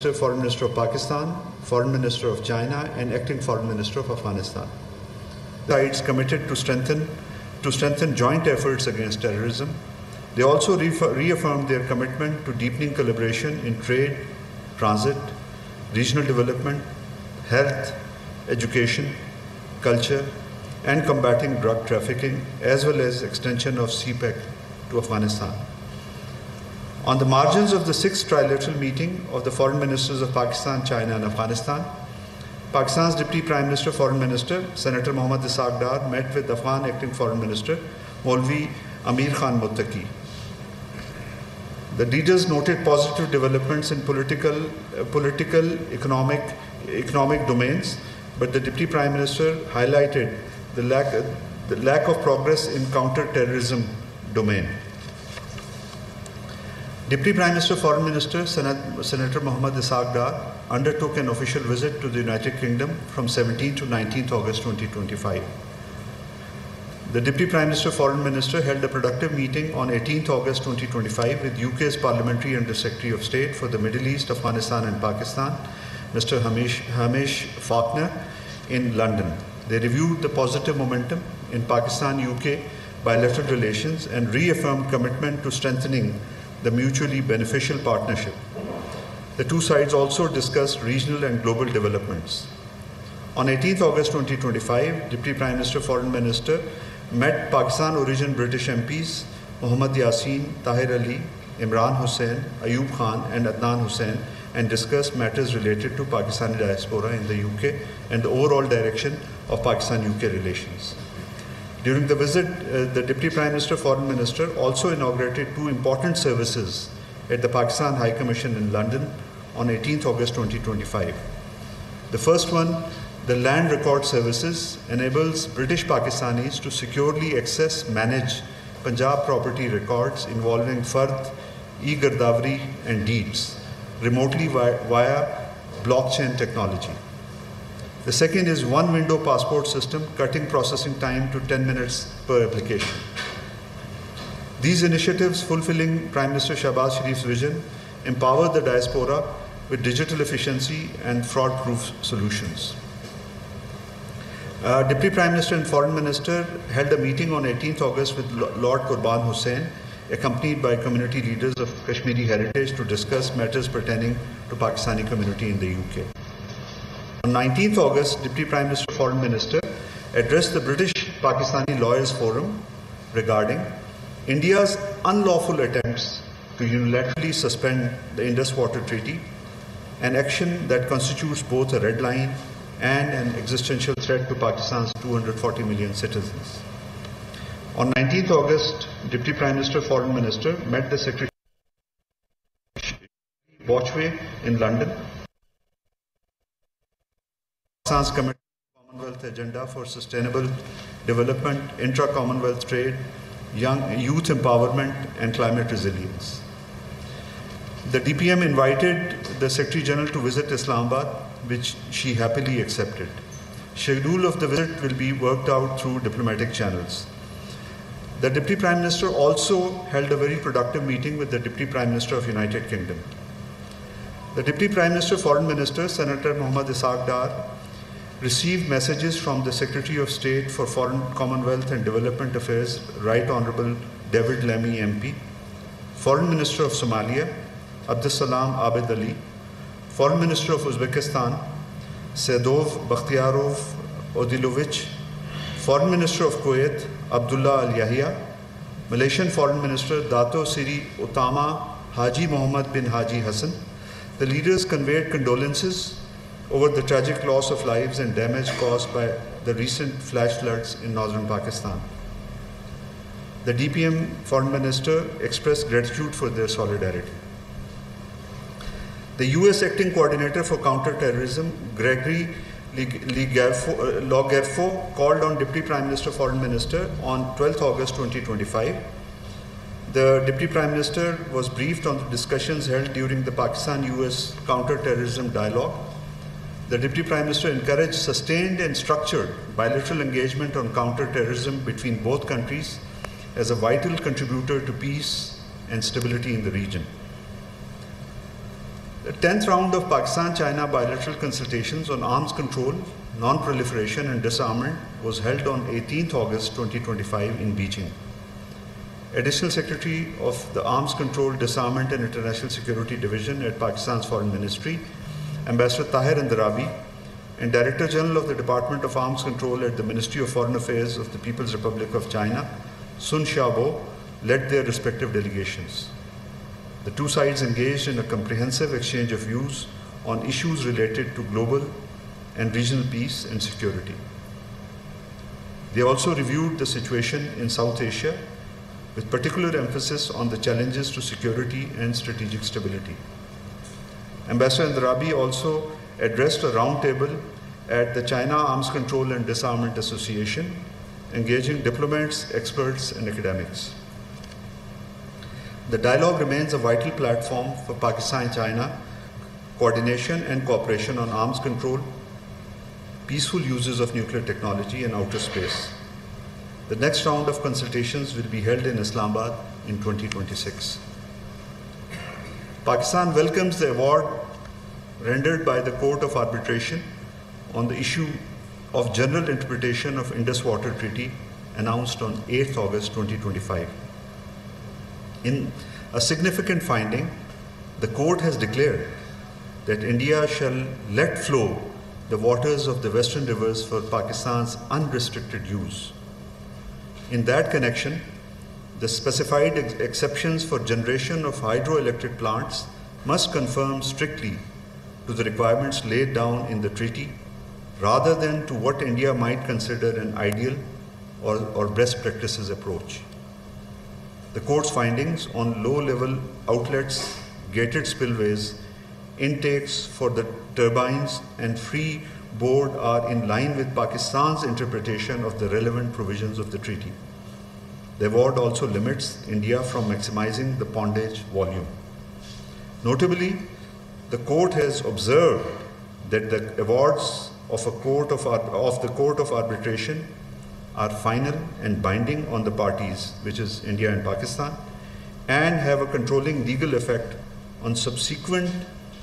Foreign Minister of Pakistan, Foreign Minister of China, and Acting Foreign Minister of Afghanistan. The sides committed to strengthen joint efforts against terrorism. They also reaffirmed their commitment to deepening collaboration in trade, transit, regional development, health, education, culture, and combating drug trafficking, as well as extension of CPEC to Afghanistan. On the margins of the 6th trilateral meeting of the foreign ministers of Pakistan, China, and Afghanistan, Pakistan's Deputy Prime Minister, Foreign Minister, Senator Mohammad Isaac met with Afghan Acting Foreign Minister, Maulvi Amir Khan Muttaqi. The leaders noted positive developments in political, economic domains, but the Deputy Prime Minister highlighted the lack of progress in counter-terrorism domain. Deputy Prime Minister, Foreign Minister, Senator Mohammad Isaac Dar undertook an official visit to the United Kingdom from 17th to 19th August 2025. The Deputy Prime Minister, Foreign Minister held a productive meeting on 18th August 2025 with UK's Parliamentary Under Secretary of State for the Middle East, Afghanistan and Pakistan, Mr. Hamish Faulkner, in London. They reviewed the positive momentum in Pakistan-UK bilateral relations and reaffirmed commitment to strengthening the mutually beneficial partnership. The two sides also discussed regional and global developments. On 18th August 2025, Deputy Prime Minister, Foreign Minister met Pakistan origin British MPs Muhammad Yassin, Tahir Ali, Imran Hussain, Ayub Khan and Adnan Hussain and discussed matters related to Pakistani diaspora in the UK and the overall direction of Pakistan-UK relations. During the visit, the Deputy Prime Minister, Foreign Minister also inaugurated two important services at the Pakistan High Commission in London on 18th August 2025. The first one, the Land Record Services, enables British Pakistanis to securely access, manage Punjab property records involving fard, e-Girdavari and deeds remotely via blockchain technology. The second is one window passport system, cutting processing time to 10 minutes per application. These initiatives, fulfilling Prime Minister Shahbaz Sharif's vision, empower the diaspora with digital efficiency and fraud-proof solutions. Deputy Prime Minister and Foreign Minister held a meeting on 18th August with Lord Qurban Hussain, accompanied by community leaders of Kashmiri heritage, to discuss matters pertaining to Pakistani community in the UK. On 19th August, Deputy Prime Minister, Foreign Minister addressed the British Pakistani Lawyers Forum regarding India's unlawful attempts to unilaterally suspend the Indus Water Treaty, an action that constitutes both a red line and an existential threat to Pakistan's 240 million citizens. On 19th August, Deputy Prime Minister, Foreign Minister met the Secretary Botchway in London. Pakistan's commitment to the Commonwealth Agenda for Sustainable Development, Intra-Commonwealth Trade, Youth Empowerment and Climate Resilience. The DPM invited the Secretary General to visit Islamabad, which she happily accepted. Schedule of the visit will be worked out through diplomatic channels. The Deputy Prime Minister also held a very productive meeting with the Deputy Prime Minister of United Kingdom. The Deputy Prime Minister, Foreign Minister, Senator Mohammad Isaac Dar, received messages from the Secretary of State for Foreign Commonwealth and Development Affairs, Right Honourable David Lammy MP, Foreign Minister of Somalia, Abdussalam Abed Ali, Foreign Minister of Uzbekistan, Sedov Bakhtiarov Odilovich, Foreign Minister of Kuwait, Abdullah Al Yahya, Malaysian Foreign Minister Dato Seri Utama Haji Muhammad bin Haji Hassan. The leaders conveyed condolences over the tragic loss of lives and damage caused by the recent flash floods in northern Pakistan. The DPM Foreign Minister expressed gratitude for their solidarity. The US Acting Coordinator for Counter-Terrorism, Gregory Lagerfo, called on Deputy Prime Minister, Foreign Minister on 12th August 2025. The Deputy Prime Minister was briefed on the discussions held during the Pakistan-US counter-terrorism dialogue. The Deputy Prime Minister encouraged sustained and structured bilateral engagement on counter-terrorism between both countries as a vital contributor to peace and stability in the region. The 10th round of Pakistan-China bilateral consultations on arms control, non-proliferation and disarmament was held on 18th August 2025 in Beijing. Additional Secretary of the Arms Control, Disarmament and International Security Division at Pakistan's Foreign Ministry, Ambassador Tahir Andarabi, and Director General of the Department of Arms Control at the Ministry of Foreign Affairs of the People's Republic of China, Sun Xiaobo, led their respective delegations. The two sides engaged in a comprehensive exchange of views on issues related to global and regional peace and security. They also reviewed the situation in South Asia, with particular emphasis on the challenges to security and strategic stability. Ambassador Andarabi also addressed a roundtable at the China Arms Control and Disarmament Association, engaging diplomats, experts, and academics. The dialogue remains a vital platform for Pakistan-China coordination and cooperation on arms control, peaceful uses of nuclear technology, and outer space. The next round of consultations will be held in Islamabad in 2026. Pakistan welcomes the award rendered by the Court of Arbitration on the issue of general interpretation of Indus Water Treaty announced on 8th August 2025. In a significant finding, the court has declared that India shall let flow the waters of the western rivers for Pakistan's unrestricted use. In that connection, the specified exceptions for generation of hydroelectric plants must conform strictly to the requirements laid down in the treaty, rather than to what India might consider an ideal or best practices approach. The court's findings on low-level outlets, gated spillways, intakes for the turbines, and free board are in line with Pakistan's interpretation of the relevant provisions of the treaty. The award also limits India from maximizing the pondage volume. Notably, the court has observed that the awards of the Court of Arbitration are final and binding on the parties, which is India and Pakistan, and have a controlling legal effect on subsequent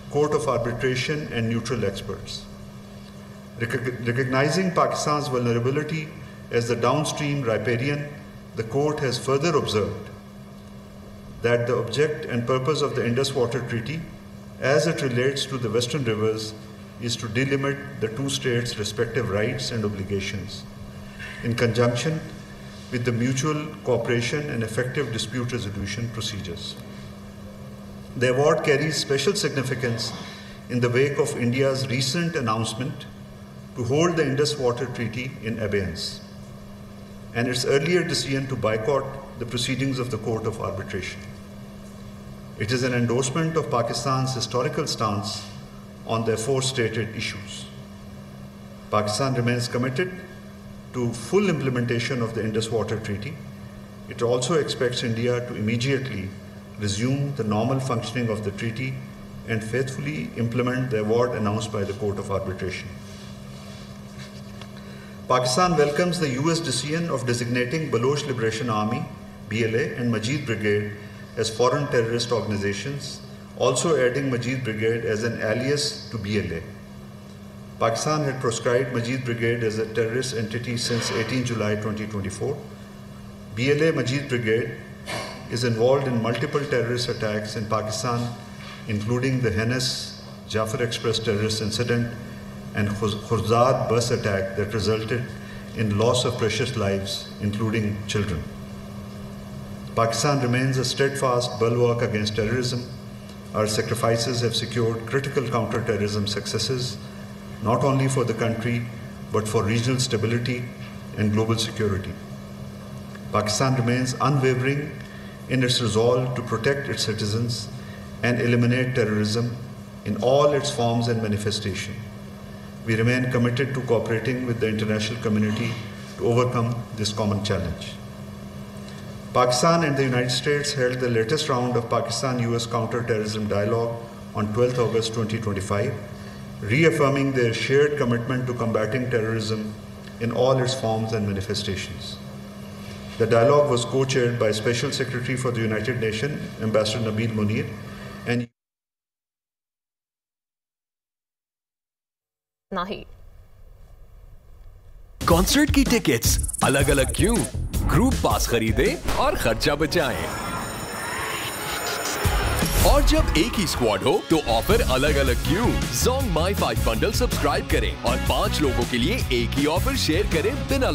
Court of Arbitration and neutral experts. Recognizing Pakistan's vulnerability as the downstream riparian, the court has further observed that the object and purpose of the Indus Water Treaty, as it relates to the western rivers, is to delimit the two states' respective rights and obligations, in conjunction with the mutual cooperation and effective dispute resolution procedures. The award carries special significance in the wake of India's recent announcement to hold the Indus Water Treaty in abeyance, and its earlier decision to boycott the proceedings of the Court of Arbitration. It is an endorsement of Pakistan's historical stance on the aforestated issues. Pakistan remains committed to full implementation of the Indus Water Treaty. It also expects India to immediately resume the normal functioning of the treaty and faithfully implement the award announced by the Court of Arbitration. Pakistan welcomes the US decision of designating Baloch Liberation Army, BLA, and Majid Brigade as foreign terrorist organizations, also adding Majid Brigade as an alias to BLA. Pakistan had proscribed Majid Brigade as a terrorist entity since 18 July 2024. BLA Majid Brigade is involved in multiple terrorist attacks in Pakistan, including the heinous Jafar Express terrorist incident and Khurzad bus attack that resulted in loss of precious lives, including children. Pakistan remains a steadfast bulwark against terrorism. Our sacrifices have secured critical counter-terrorism successes, not only for the country, but for regional stability and global security. Pakistan remains unwavering in its resolve to protect its citizens and eliminate terrorism in all its forms and manifestation. We remain committed to cooperating with the international community to overcome this common challenge. Pakistan and the United States held the latest round of Pakistan-US counter-terrorism dialogue on 12 August 2025, reaffirming their shared commitment to combating terrorism in all its forms and manifestations. The dialogue was co-chaired by Special Secretary for the United Nations, Ambassador Nabil Munir, and इतना ही। Concert की tickets अलग अलग क्यों? Group पास खरीदें और खर्चा बचाएं। और जब एक ही स्क्वाड हो तो ऑफर अलग अलग क्यों? जोंग माई 5 बंडल सब्सक्राइब करें और 5 लोगों के लिए एक ही ऑफर शेयर करें बिना